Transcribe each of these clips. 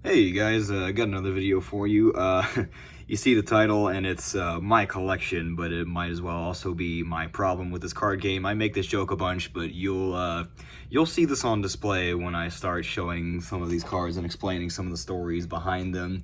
Hey you guys, I got another video for you. You see the title and it's my collection, but it might as well also be my problem with this card game. I make this joke a bunch, but you'll see this on display when I start showing some of these cards and explaining some of the stories behind them.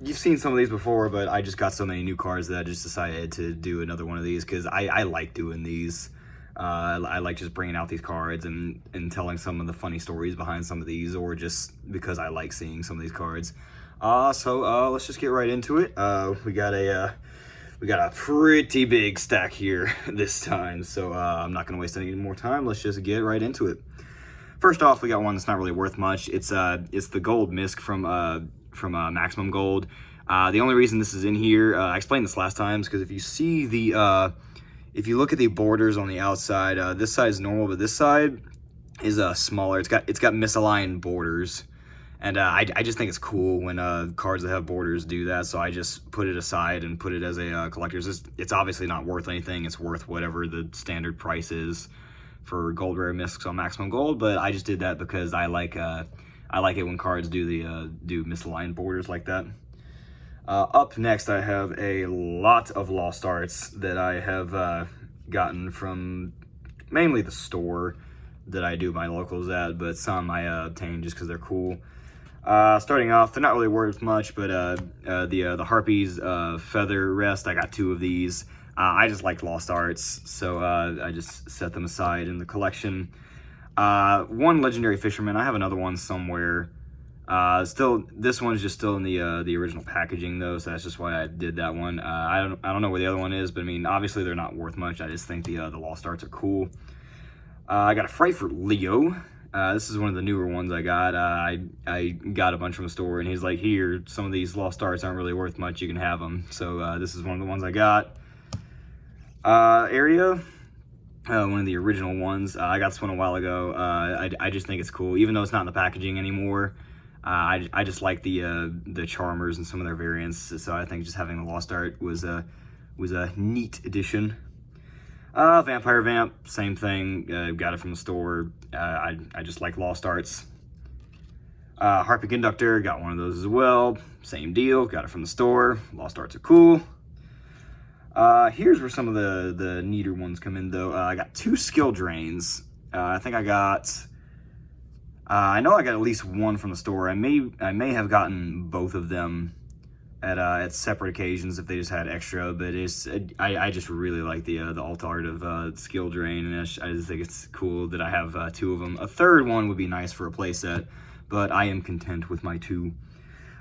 You've seen some of these before, but I just got so many new cards that I just decided to do another one of these because I like doing these. I like just bringing out these cards and telling some of the funny stories behind some of these, or just because I like seeing some of these cards. So let's just get right into it. We got a pretty big stack here this time, so I'm not gonna waste any more time. Let's just get right into it. First off, we got one that's not really worth much. It's the Gold Misc from Maximum Gold. The only reason this is in here, I explained this last time, is because if you see the if you look at the borders on the outside, this side is normal, but this side is smaller. It's got misaligned borders, and I just think it's cool when cards that have borders do that. So I just put it aside and put it as a collector's. It's obviously not worth anything. It's worth whatever the standard price is for gold rare miscs on Maximum Gold, but I just did that because I like it when cards do misaligned borders like that. Up next, I have a lot of Lost Arts that I have gotten from mainly the store that I do my locals at, but some I obtain just because they're cool. Starting off, they're not really worth much, but the Harpies Feather Rest, I got 2 of these. I just like Lost Arts, so I just set them aside in the collection. One Legendary Fisherman, I have another one somewhere. This one's just still in the original packaging though, so that's just why I did that one. I don't know where the other one is, but I mean, obviously they're not worth much. I just think the Lost Arts are cool. I got a Frightfurt Leo. This is one of the newer ones I got. I got a bunch from the store, and he's like, "Here, some of these Lost Arts aren't really worth much. You can have them." So this is one of the ones I got. Area. One of the original ones. I got this one a while ago. I just think it's cool, even though it's not in the packaging anymore. I just like the Charmers and some of their variants, so I think just having the Lost Art was a neat addition. Vampire Vamp, same thing. Got it from the store. I just like Lost Arts. Harpy Conductor, got one of those as well. Same deal. Got it from the store. Lost Arts are cool. Here's where some of the neater ones come in, though. I got 2 Skill Drains. I think I got. I know I got at least one from the store. I may have gotten both of them at separate occasions if they just had extra. But I just really like the alt art of Skill Drain, and I just think it's cool that I have 2 of them. A third one would be nice for a playset, but I am content with my 2.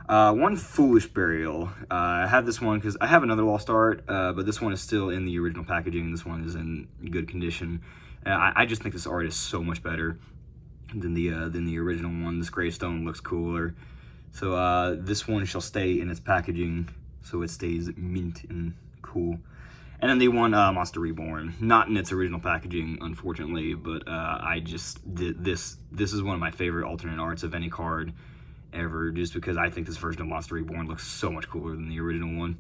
One Foolish Burial. I have this one because I have another Lost Art, but this one is still in the original packaging, and this one is in good condition. I just think this art is so much better than the original one. This gravestone looks cooler. So this one shall stay in its packaging, so it stays mint and cool. And then the one Monster Reborn, not in its original packaging, unfortunately, but I just this is one of my favorite alternate arts of any card ever, just because I think this version of Monster Reborn looks so much cooler than the original one.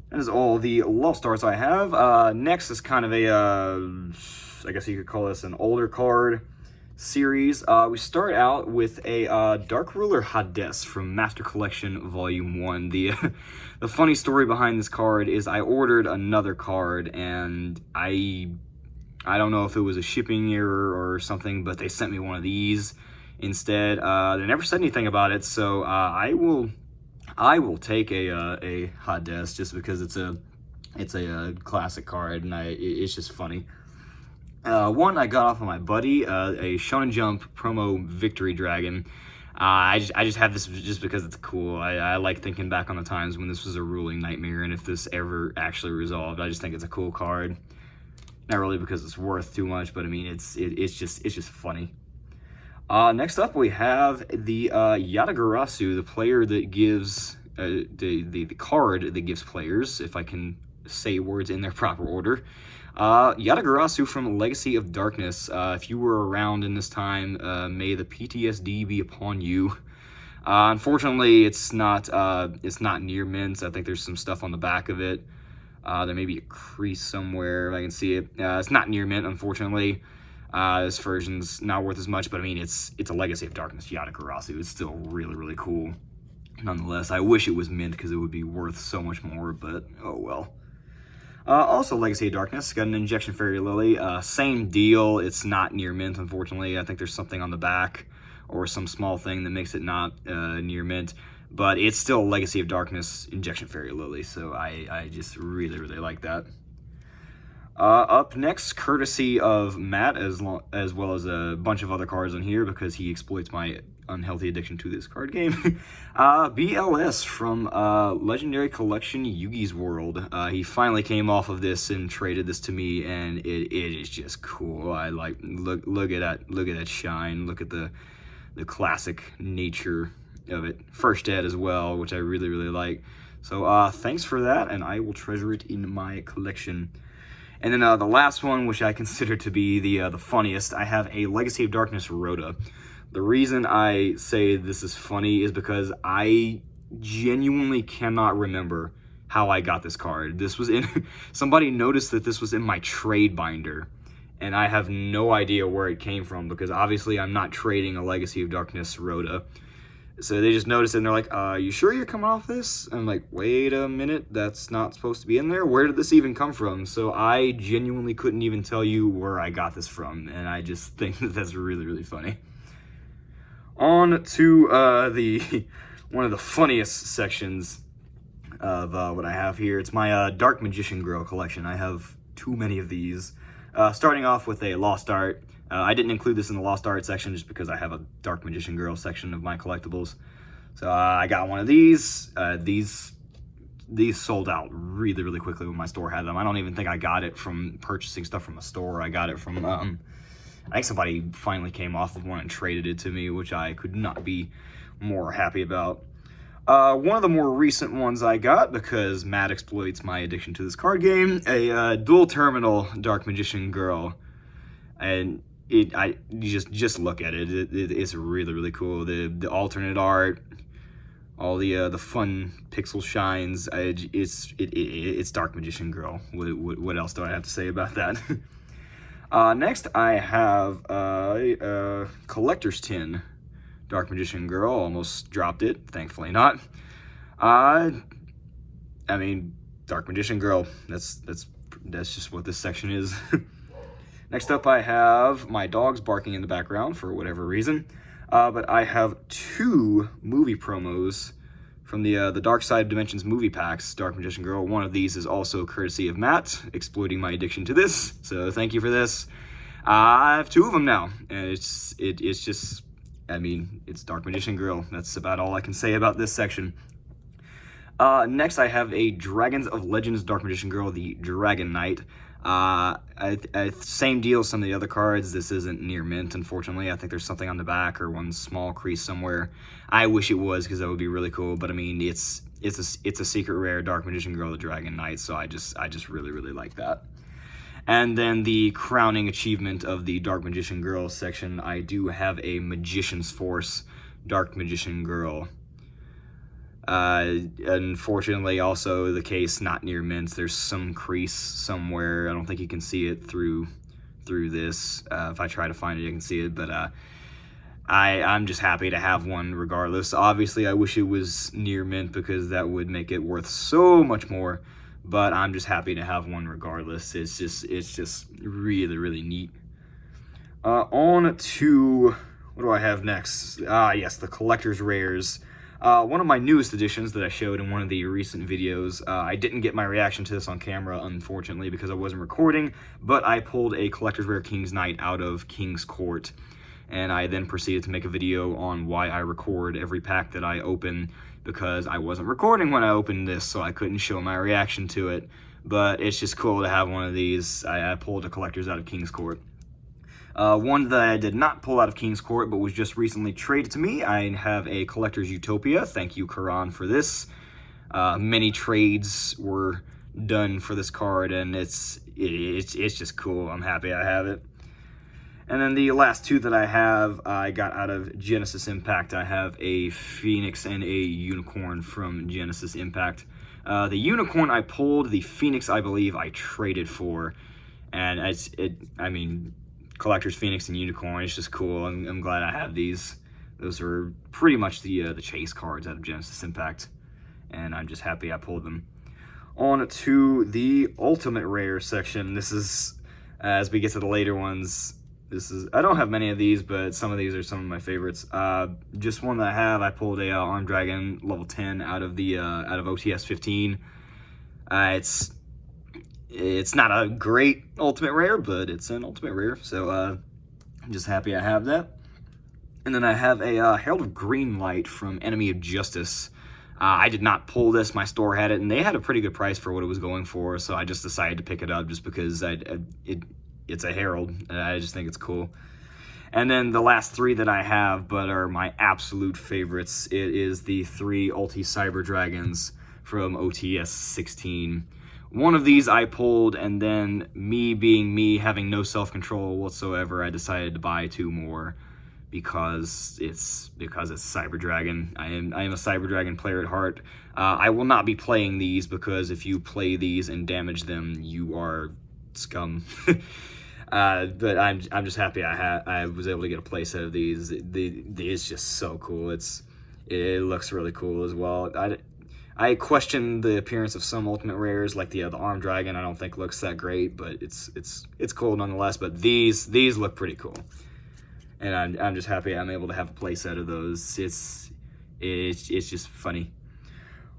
That is all the Lost Arts I have. Next is kind of a, I guess you could call this an older card series. We start out with a Dark Ruler Hades from Master Collection Volume 1. The funny story behind this card is I ordered another card, and I don't know if it was a shipping error or something, but they sent me one of these instead. They never said anything about it, so I will take a Hades just because it's a classic card, and it's just funny. One I got off of my buddy, a Shonen Jump promo Victory Dragon. I just have this just because it's cool. I like thinking back on the times when this was a ruling nightmare, and if this ever actually resolved. I just think it's a cool card. Not really because it's worth too much, but I mean it's just funny. Next up we have the Yatagarasu, the player that gives the card that gives players, if I can say words in their proper order. Yatagarasu from Legacy of Darkness. If you were around in this time, may the PTSD be upon you. Unfortunately, it's not near mint. I think there's some stuff on the back of it. There may be a crease somewhere if I can see it. It's not near mint, unfortunately. This version's not worth as much, but I mean, it's a Legacy of Darkness Yata-Garasu. It's still really, really cool. Nonetheless, I wish it was mint because it would be worth so much more, but oh well. Also, Legacy of Darkness, got an Injection Fairy Lily. Same deal, it's not near mint, unfortunately. I think there's something on the back or some small thing that makes it not near mint. But it's still Legacy of Darkness Injection Fairy Lily, so I just really, really like that. Up next, courtesy of Matt, as well as a bunch of other cards on here because he exploits my unhealthy addiction to this card game. BLS from Legendary Collection Yugi's World. He finally came off of this and traded this to me, and it is just cool. I like look at that shine. Look at the classic nature of it. First Ed as well, which I really, really like. So thanks for that, and I will treasure it in my collection. And then the last one, which I consider to be the funniest, I have a Legacy of Darkness Rhoda. The reason I say this is funny is because I genuinely cannot remember how I got this card. This was in somebody noticed that this was in my trade binder, and I have no idea where it came from because obviously I'm not trading a Legacy of Darkness Rhoda. So they just noticed it and they're like, you sure you're coming off this? And I'm like, wait a minute, that's not supposed to be in there? Where did this even come from? So I genuinely couldn't even tell you where I got this from, and I just think that that's really, really funny. On to one of the funniest sections of what I have here. It's my Dark Magician Girl collection. I have too many of these. Starting off with a Lost Art. I didn't include this in the Lost Art section just because I have a Dark Magician Girl section of my collectibles. So I got one of these. These sold out really, really quickly when my store had them. I don't even think I got it from purchasing stuff from a store. I got it from, I think somebody finally came off of one and traded it to me, which I could not be more happy about. One of the more recent ones I got, because Matt exploits my addiction to this card game, a dual terminal Dark Magician Girl. And you just look at it. It's really, really cool. The alternate art, all the fun pixel shines. It's Dark Magician Girl. What else do I have to say about that? Next, I have a Collector's Tin Dark Magician Girl. Almost dropped it. Thankfully not. I mean, Dark Magician Girl. That's just what this section is. Next up, I have my dogs barking in the background for whatever reason. But I have two movie promos from the Dark Side of Dimensions movie packs, Dark Magician Girl. One of these is also courtesy of Matt, exploiting my addiction to this. So thank you for this. I have two of them now, and it's just, I mean, it's Dark Magician Girl. That's about all I can say about this section. Next, I have a Dragons of Legends Dark Magician Girl, the Dragon Knight. Same deal as some of the other cards. This isn't near mint, unfortunately. I think there's something on the back or one small crease somewhere. I wish it was, because that would be really cool. But I mean, it's a secret rare Dark Magician Girl, the Dragon Knight. So I just really, really like that. And then the crowning achievement of the Dark Magician Girl section, I do have a Magician's Force Dark Magician Girl. Unfortunately, also the case not near mint. There's some crease somewhere. I don't think you can see it through this. If I try to find it, you can see it. But I'm just happy to have one regardless. Obviously, I wish it was near mint because that would make it worth so much more. But I'm just happy to have one regardless. It's just really, really neat. On to, what do I have next? Yes, the Collector's Rares. One of my newest additions that I showed in one of the recent videos. I didn't get my reaction to this on camera, unfortunately, because I wasn't recording, but I pulled a Collector's Rare King's Knight out of King's Court, and I then proceeded to make a video on why I record every pack that I open, because I wasn't recording when I opened this, so I couldn't show my reaction to it. But it's just cool to have one of these. I pulled a Collector's out of King's Court. One that I did not pull out of King's Court, but was just recently traded to me. I have a Collector's Utopia. Thank you, Karan, for this. Many trades were done for this card, and it's just cool. I'm happy I have it. And then the last two that I have, I got out of Genesis Impact. I have a Phoenix and a Unicorn from Genesis Impact. The Unicorn I pulled, the Phoenix I believe I traded for, and I mean, Collector's Phoenix and Unicorn. It's just cool. I'm glad I have these. Those are pretty much the chase cards out of Genesis Impact, and I'm just happy I pulled them. On to the Ultimate Rare section. This is, as we get to the later ones, I don't have many of these, but some of these are some of my favorites. Just one that I pulled a Armed Dragon level 10 out of OTS 15. It's not a great Ultimate Rare, but it's an Ultimate Rare, so I'm just happy I have that. And then I have a Herald of Greenlight from Enemy of Justice. I did not pull this. My store had it, and they had a pretty good price for what it was going for, so I just decided to pick it up just because it's a Herald. I just think it's cool. And then the last three that I have, but are my absolute favorites, it is the 3 Ulti Cyber Dragons from OTS 16. One of these I pulled, and then me being me, having no self-control whatsoever, I decided to buy 2 more because it's Cyber Dragon. I am a Cyber Dragon player at heart. I will not be playing these because if you play these and damage them, you are scum. But I'm just happy I was able to get a playset of these. It's just so cool. It looks really cool as well. I question the appearance of some Ultimate Rares, like the Armed Dragon. I don't think looks that great, but it's cool nonetheless. But these look pretty cool, and I'm just happy I'm able to have a playset of those. It's just funny.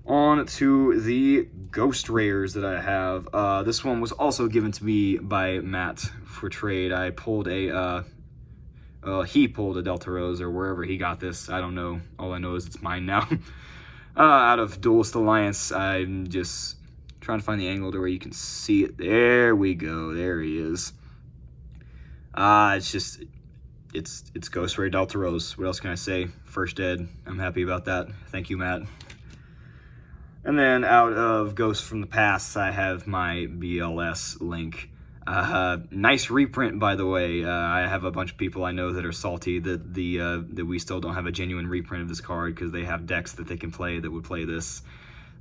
On to the Ghost Rares that I have. This one was also given to me by Matt for trade. I pulled he pulled a Delta Rose, or wherever he got this. I don't know. All I know is it's mine now. Out of Duelist Alliance. I'm just trying to find the angle to where you can see it. There we go. There he is. It's Ghost Rare Delta Rose. What else can I say? First Ed. I'm happy about that. Thank you, Matt. And then out of Ghosts from the Past, I have my BLS Link. Nice reprint, by the way. I have a bunch of people I know that are salty that we still don't have a genuine reprint of this card because they have decks that they can play that would play this,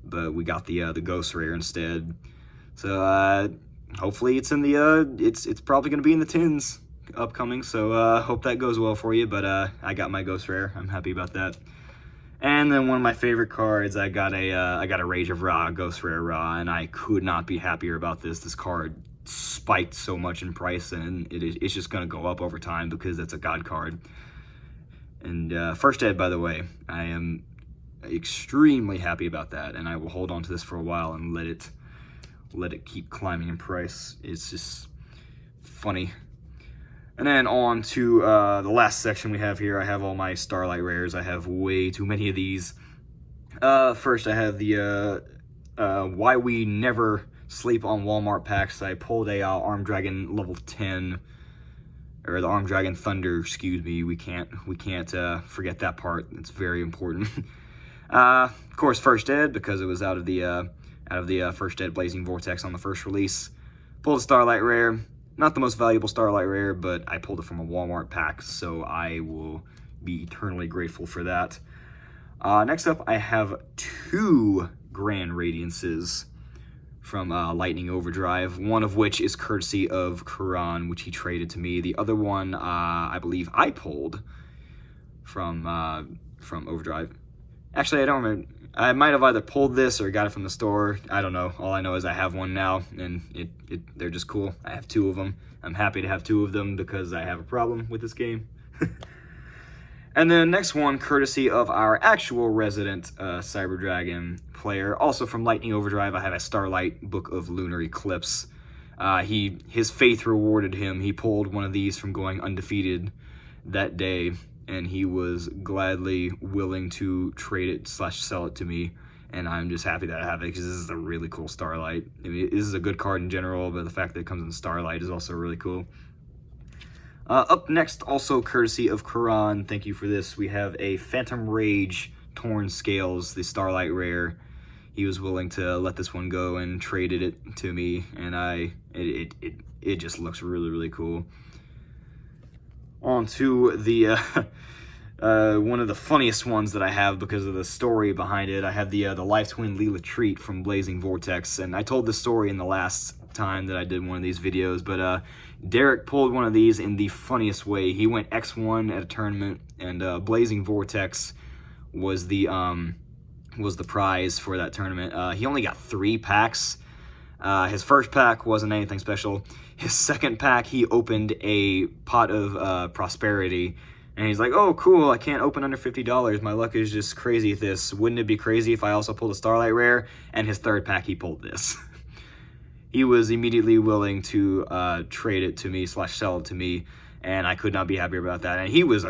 but we got the Ghost Rare instead. So hopefully it's in it's probably going to be in the tins upcoming. So hope that goes well for you. But I got my Ghost Rare. I'm happy about that. And then one of my favorite cards, I got a Rage of Ra, Ghost Rare Ra, and I could not be happier about this. This card spiked so much in price, and it's just going to go up over time because it's a god card. And First Ed, by the way, I am extremely happy about that, and I will hold on to this for a while and let it keep climbing in price. It's just funny. And then on to the last section we have here. I have all my Starlight Rares. I have way too many of these. First, I have the Why We Never Sleep on Walmart packs. I pulled a Armed Dragon level 10, or the Armed Dragon Thunder, excuse me. We can't forget that part. It's very important. Of course, First Ed, because it was out of the First Ed Blazing Vortex on the first release. Pulled a Starlight Rare. Not the most valuable Starlight Rare, but I pulled it from a Walmart pack, so I will be eternally grateful for that. Next up, I have 2 Grand Radiances from Lightning Overdrive, one of which is courtesy of Kuran, which he traded to me. The other one, I believe I pulled from Overdrive. Actually, I don't remember. I might have either pulled this or got it from the store. I don't know. All I know is I have one now, and they're just cool. I have 2 of them. I'm happy to have 2 of them because I have a problem with this game. And then next one, courtesy of our actual resident Cyber Dragon player, also from Lightning Overdrive, I have a Starlight Book of Lunar Eclipse. His faith rewarded him. He pulled one of these from going undefeated that day, and he was gladly willing to trade it / sell it to me. And I'm just happy that I have it because this is a really cool Starlight. I mean, this is a good card in general, but the fact that it comes in Starlight is also really cool. Up next, also courtesy of Kuran, thank you for this, we have a Phantom Rage Torn Scales, the Starlight Rare. He was willing to let this one go and traded it to me, and it just looks really, really cool. On to the one of the funniest ones that I have because of the story behind it. I have the Life Twin Leela Treat from Blazing Vortex, and I told this story in the last time that I did one of these videos, but Derek pulled one of these in the funniest way. He went X1 at a tournament, and Blazing Vortex was the prize for that tournament. He only got 3 packs. His first pack wasn't anything special. His second pack, he opened a pot of prosperity, and he's like, oh, cool, I can't open under $50. My luck is just crazy at this. Wouldn't it be crazy if I also pulled a Starlight Rare? And his third pack, he pulled this. He was immediately willing to trade it to me / sell it to me, and I could not be happier about that. And he was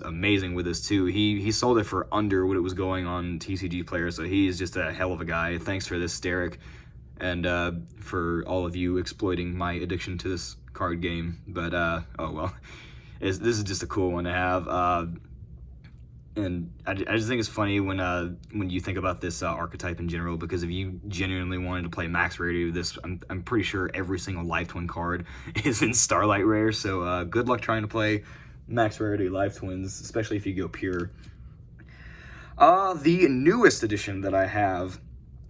amazing with this too. He sold it for under what it was going on TCG Player, so he's just a hell of a guy. Thanks for this, Derek, and for all of you exploiting my addiction to this card game. But oh well, this is just a cool one to have. And I just think it's funny when you think about this archetype in general, because if you genuinely wanted to play max rarity with this, I'm pretty sure every single Life Twin card is in Starlight Rare, so good luck trying to play max rarity Life Twins, especially if you go pure. The newest edition that I have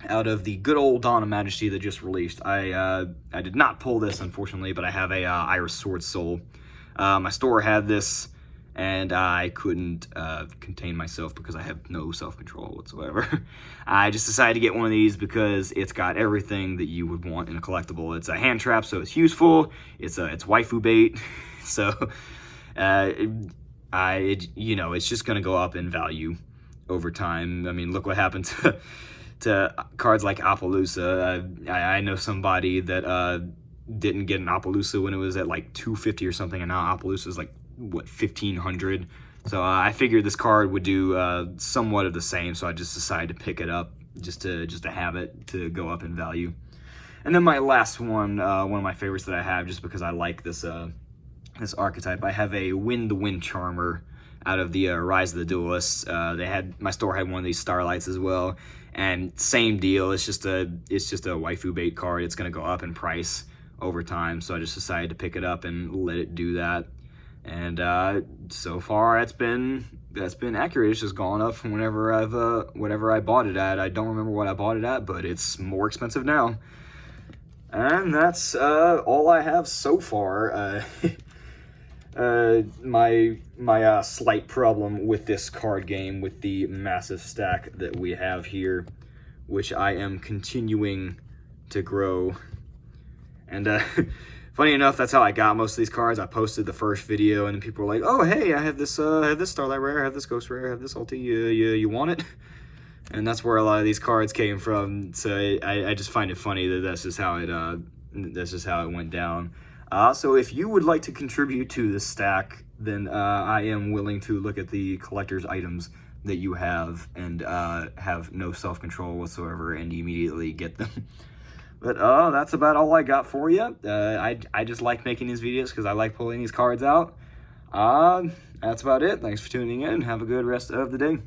out of the good old Dawn of Majesty that just released, I did not pull this, unfortunately, but I have a Iris Sword Soul. My store had this, and I couldn't contain myself because I have no self-control whatsoever. I just decided to get one of these because it's got everything that you would want in a collectible. It's a hand trap, so it's useful. It's waifu bait, so it's just gonna go up in value over time. I mean, look what happened to cards like Appaloosa. I know somebody that didn't get an Appaloosa when it was at like $250 or something, and now Appaloosa is like, what, $1,500? So I figured this card would do somewhat of the same, so I just decided to pick it up just to have it to go up in value. And then my last one of my favorites that I have, just because I like this this archetype, I have a Win the Wind Charmer out of the Rise of the Duelists. My store had one of these Starlights as well, and same deal. It's just a waifu bait card. It's gonna go up in price over time, so I just decided to pick it up and let it do that. And so far that's been accurate. It's just gone up from whatever I bought it at. I don't remember what I bought it at, but it's more expensive now. And that's all I have so far. My slight problem with this card game, with the massive stack that we have here, which I am continuing to grow. And funny enough, that's how I got most of these cards. I posted the first video, and then people were like, "Oh, hey, I have this Starlight Rare, I have this Ghost Rare, I have this Ulti. You want it?" And that's where a lot of these cards came from. So I just find it funny that that's just how it went down. So if you would like to contribute to this stack, then I am willing to look at the collector's items that you have and have no self-control whatsoever and immediately get them. But that's about all I got for you. I just like making these videos because I like pulling these cards out. That's about it. Thanks for tuning in. Have a good rest of the day.